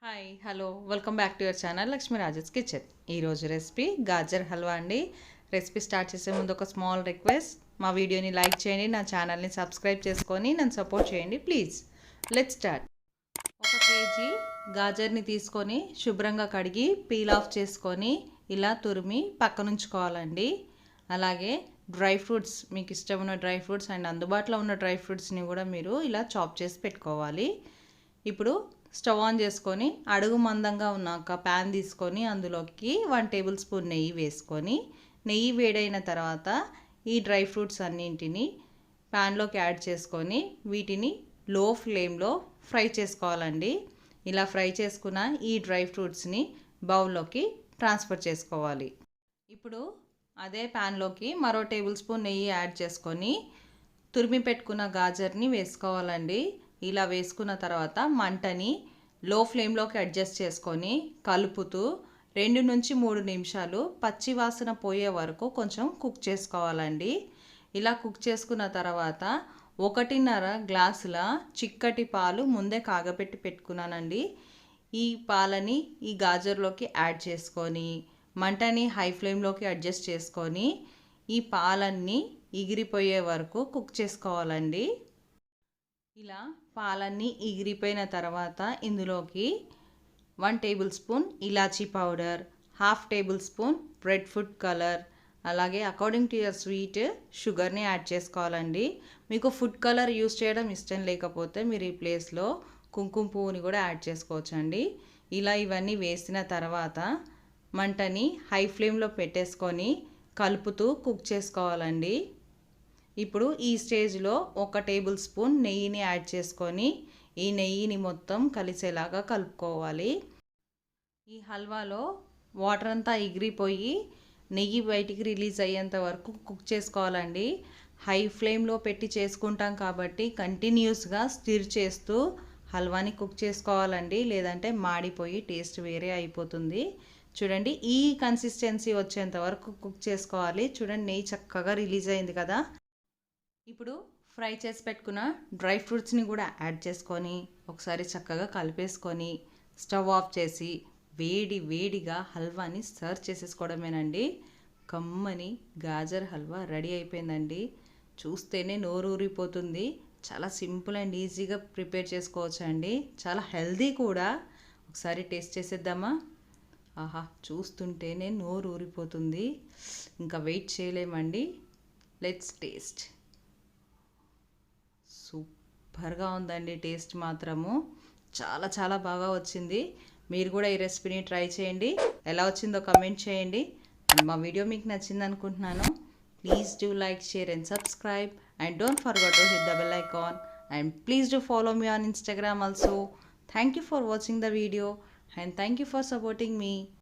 Hi hello welcome back to your channel Lakshmi Rajas kitchen. ఈరోజు recipe gajar halwa అండి. Recipe start చేసే ముందు ఒక స్మాల్ రిక్వెస్ట్, మా వీడియోని లైక్ చేయండి, నా ఛానల్ని సబ్స్క్రైబ్ చేసుకొని నన్ను సపోర్ట్ చేయండి ప్లీజ్. Let's start. 1 కేజీ గాజర్ని తీసుకొని శుభ్రంగా కడిగి పీల్ ఆఫ్ చేసుకొని ఇలా తురిమి పక్కనుంచుకోవాలండి. అలాగే డ్రై ఫ్రూట్స్, మీకు ఇష్టమైన డ్రై ఫ్రూట్స్ అండ్ అందుబాటులో ఉన్న డ్రై ఫ్రూట్స్ని కూడా మీరు ఇలా చాప్ చేసి పెట్టుకోవాలి. ఇప్పుడు స్టవ్ ఆన్ చేసుకొని అడుగు మందంగా ఉన్న ఒక ప్యాన్ తీసుకొని అందులోకి 1 టేబుల్ స్పూన్ నెయ్యి వేసుకొని, నెయ్యి వేడైన తర్వాత ఈ డ్రై ఫ్రూట్స్ అన్నింటినీ ప్యాన్లోకి యాడ్ చేసుకొని వీటిని లో ఫ్లేమ్లో ఫ్రై చేసుకోవాలండి. ఇలా ఫ్రై చేసుకున్న ఈ డ్రై ఫ్రూట్స్ని బౌల్లోకి ట్రాన్స్ఫర్ చేసుకోవాలి. ఇప్పుడు అదే ప్యాన్లోకి మరో టేబుల్ స్పూన్ నెయ్యి యాడ్ చేసుకొని తురిమి పెట్టుకున్న గాజర్ని వేసుకోవాలండి. ఇలా వేసుకున్న తర్వాత మంటని లో ఫ్లేమ్లోకి అడ్జస్ట్ చేసుకొని కలుపుతూ 2 నుంచి 3 నిమిషాలు పచ్చి వాసన పోయే వరకు కొంచెం కుక్ చేసుకోవాలండి. ఇలా కుక్ చేసుకున్న తర్వాత 1.5 గ్లాసుల చిక్కటి పాలు ముందే కాగబెట్టి పెట్టుకున్నానండి. ఈ పాలని ఈ గాజర్లోకి యాడ్ చేసుకొని మంటని హై ఫ్లేమ్లోకి అడ్జస్ట్ చేసుకొని ఈ పాలన్నీ ఎగిరిపోయే వరకు కుక్ చేసుకోవాలండి. ఇలా పాలన్నీ ఎగిరిపోయిన తర్వాత ఇందులోకి 1 టేబుల్ స్పూన్ ఇలాచీ powder, 1/2 table spoon red food colour, అలాగే అకార్డింగ్ టు యువర్ స్వీట్ షుగర్ని యాడ్ చేసుకోవాలండి. మీకు ఫుడ్ కలర్ యూస్ చేయడం ఇష్టం లేకపోతే మీరు ఈ ప్లేస్లో కుంకుమ పువ్వుని కూడా యాడ్ చేసుకోవచ్చండి. ఇలా ఇవన్నీ వేసిన తర్వాత మంటని హై ఫ్లేమ్లో పెట్టేసుకొని కలుపుతూ కుక్ చేసుకోవాలండి. ఇప్పుడు ఈ స్టేజ్లో 1 టేబుల్ స్పూన్ నెయ్యిని యాడ్ చేసుకొని ఈ నెయ్యిని మొత్తం కలిసేలాగా కలుపుకోవాలి. ఈ హల్వాలో వాటర్ అంతా ఎగిరిపోయి నెయ్యి బయటికి రిలీజ్ అయ్యేంత వరకు కుక్ చేసుకోవాలండి. హై ఫ్లేమ్లో పెట్టి చేసుకుంటాం కాబట్టి కంటిన్యూస్గా స్టిర్ చేస్తూ హల్వాని కుక్ చేసుకోవాలండి, లేదంటే మాడిపోయి టేస్ట్ వేరే అయిపోతుంది. చూడండి, ఈ కన్సిస్టెన్సీ వచ్చేంత వరకు కుక్ చేసుకోవాలి. చూడండి, నెయ్యి చక్కగా రిలీజ్ అయింది కదా. ఇప్పుడు ఫ్రై చేసి పెట్టుకున్న డ్రై ఫ్రూట్స్ని కూడా యాడ్ చేసుకొని ఒకసారి చక్కగా కలిపేసుకొని స్టవ్ ఆఫ్ చేసి వేడిగా హల్వాని సర్వ్ చేసేసుకోవడమేనండి. కమ్మని గాజర్ హల్వా రెడీ అయిపోయిందండి. చూస్తేనే నోరు ఊరిపోతుంది. చాలా సింపుల్ అండ్ ఈజీగా ప్రిపేర్ చేసుకోవచ్చు అండి. చాలా హెల్దీ కూడా. ఒకసారి టేస్ట్ చేసేద్దామా? ఆహా, చూస్తుంటేనే నోరు ఊరిపోతుంది. ఇంకా వెయిట్ చేయలేమండి. Let's taste. సూపర్గా ఉందండి. టేస్ట్ మాత్రము చాలా బాగా వచ్చింది. మీరు కూడా ఈ రెసిపీని ట్రై చేయండి. ఎలా వచ్చిందో కమెంట్ చేయండి. అండ్ మా వీడియో మీకు నచ్చింది అనుకుంటున్నాను. Please do like, share and subscribe and don't forget to hit the bell icon and please do follow me on Instagram also. Thank you for watching the video and thank you for supporting me.